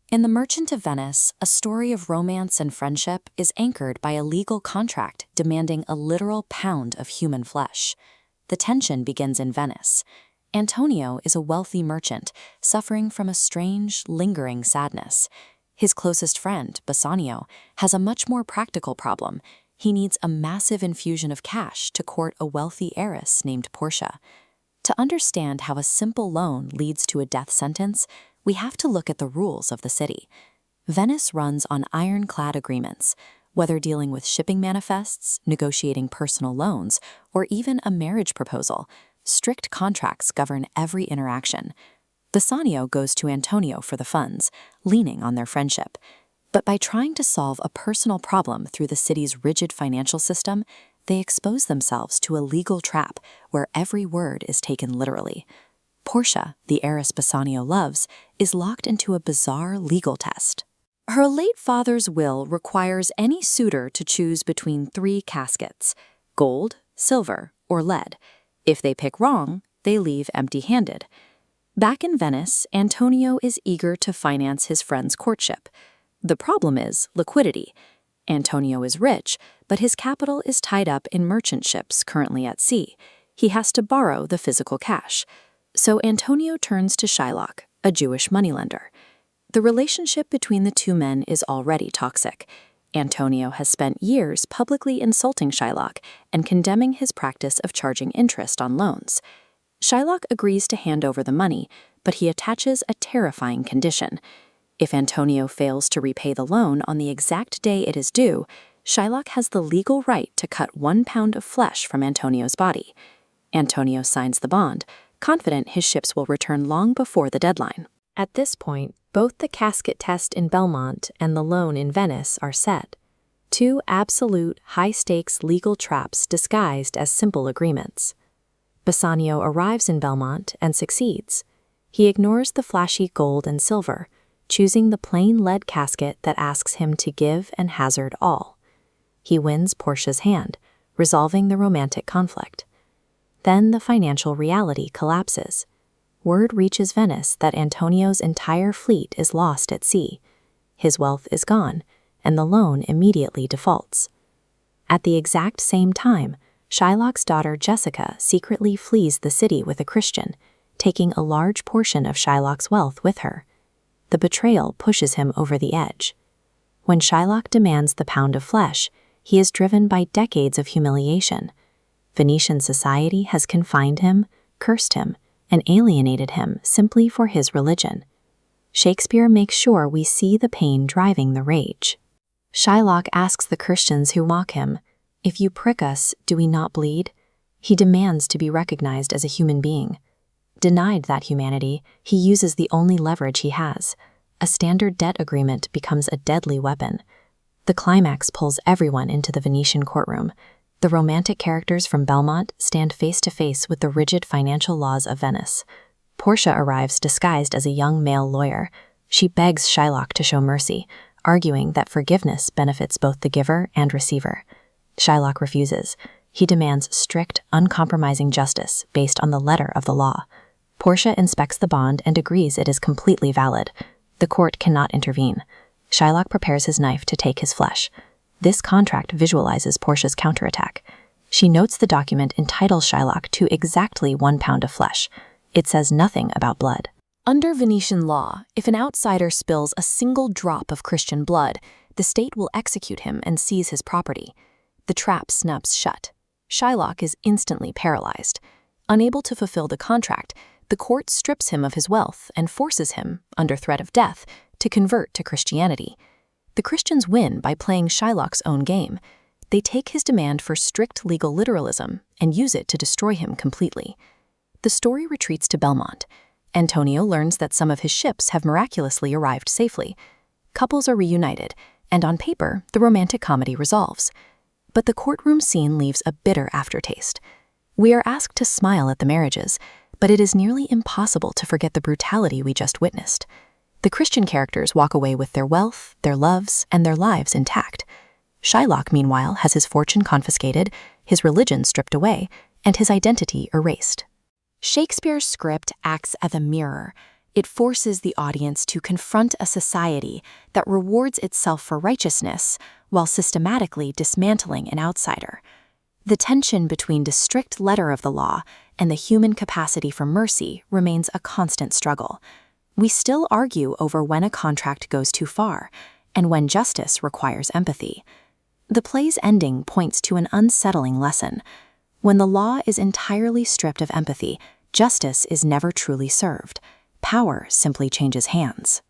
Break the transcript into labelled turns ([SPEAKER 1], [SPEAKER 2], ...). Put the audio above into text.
[SPEAKER 1] In The Merchant of Venice, a story of romance and friendship is anchored by a legal contract demanding a literal pound of human flesh. The tension begins in Venice. Antonio is a wealthy merchant suffering from a strange, lingering sadness. His closest friend, Bassanio, has a much more practical problem. He needs a massive infusion of cash to court a wealthy heiress named Portia. To understand how a simple loan leads to a death sentence, we have to look at the rules of the city. Venice runs on ironclad agreements. Whether dealing with shipping manifests, negotiating personal loans, or even a marriage proposal, strict contracts govern every interaction. Bassanio goes to Antonio for the funds, leaning on their friendship. But by trying to solve a personal problem through the city's rigid financial system, they expose themselves to a legal trap where every word is taken literally. Portia, the heiress Bassanio loves, is locked into a bizarre legal test. Her late father's will requires any suitor to choose between 3 caskets: gold, silver, or lead. If they pick wrong, they leave empty-handed. Back in Venice, Antonio is eager to finance his friend's courtship. The problem is liquidity. Antonio is rich, but his capital is tied up in merchant ships currently at sea. He has to borrow the physical cash. So Antonio turns to Shylock, a Jewish moneylender. The relationship between the two men is already toxic. Antonio has spent years publicly insulting Shylock and condemning his practice of charging interest on loans. Shylock agrees to hand over the money, but he attaches a terrifying condition. If Antonio fails to repay the loan on the exact day it is due, Shylock has the legal right to cut 1 pound of flesh from Antonio's body. Antonio signs the bond, confident his ships will return long before the deadline. At this point, both the casket test in Belmont and the loan in Venice are set. 2 absolute, high-stakes legal traps disguised as simple agreements. Bassanio arrives in Belmont and succeeds. He ignores the flashy gold and silver, choosing the plain lead casket that asks him to give and hazard all. He wins Portia's hand, resolving the romantic conflict. Then the financial reality collapses. Word reaches Venice that Antonio's entire fleet is lost at sea. His wealth is gone, and the loan immediately defaults. At the exact same time, Shylock's daughter Jessica secretly flees the city with a Christian, taking a large portion of Shylock's wealth with her. The betrayal pushes him over the edge. When Shylock demands the pound of flesh, he is driven by decades of humiliation. Venetian society has confined him, cursed him, and alienated him simply for his religion. Shakespeare makes sure we see the pain driving the rage. Shylock asks the Christians who mock him, "If you prick us, do we not bleed?" He demands to be recognized as a human being. Denied that humanity, he uses the only leverage he has. A standard debt agreement becomes a deadly weapon. The climax pulls everyone into the Venetian courtroom. The romantic characters from Belmont stand face to face with the rigid financial laws of Venice. Portia arrives disguised as a young male lawyer. She begs Shylock to show mercy, arguing that forgiveness benefits both the giver and receiver. Shylock refuses. He demands strict, uncompromising justice based on the letter of the law. Portia inspects the bond and agrees it is completely valid. The court cannot intervene. Shylock prepares his knife to take his flesh. This contract visualizes Portia's counterattack. She notes the document entitles Shylock to exactly 1 pound of flesh. It says nothing about blood. Under Venetian law, if an outsider spills a single drop of Christian blood, the state will execute him and seize his property. The trap snaps shut. Shylock is instantly paralyzed. Unable to fulfill the contract, the court strips him of his wealth and forces him, under threat of death, to convert to Christianity. The Christians win by playing Shylock's own game. They take his demand for strict legal literalism and use it to destroy him completely. The story retreats to Belmont. Antonio learns that some of his ships have miraculously arrived safely. Couples are reunited, and on paper, the romantic comedy resolves. But the courtroom scene leaves a bitter aftertaste. We are asked to smile at the marriages, but it is nearly impossible to forget the brutality we just witnessed. The Christian characters walk away with their wealth, their loves, and their lives intact. Shylock, meanwhile, has his fortune confiscated, his religion stripped away, and his identity erased. Shakespeare's script acts as a mirror. It forces the audience to confront a society that rewards itself for righteousness while systematically dismantling an outsider. The tension between the strict letter of the law and the human capacity for mercy remains a constant struggle. We still argue over when a contract goes too far and when justice requires empathy. The play's ending points to an unsettling lesson. When the law is entirely stripped of empathy, justice is never truly served. Power simply changes hands.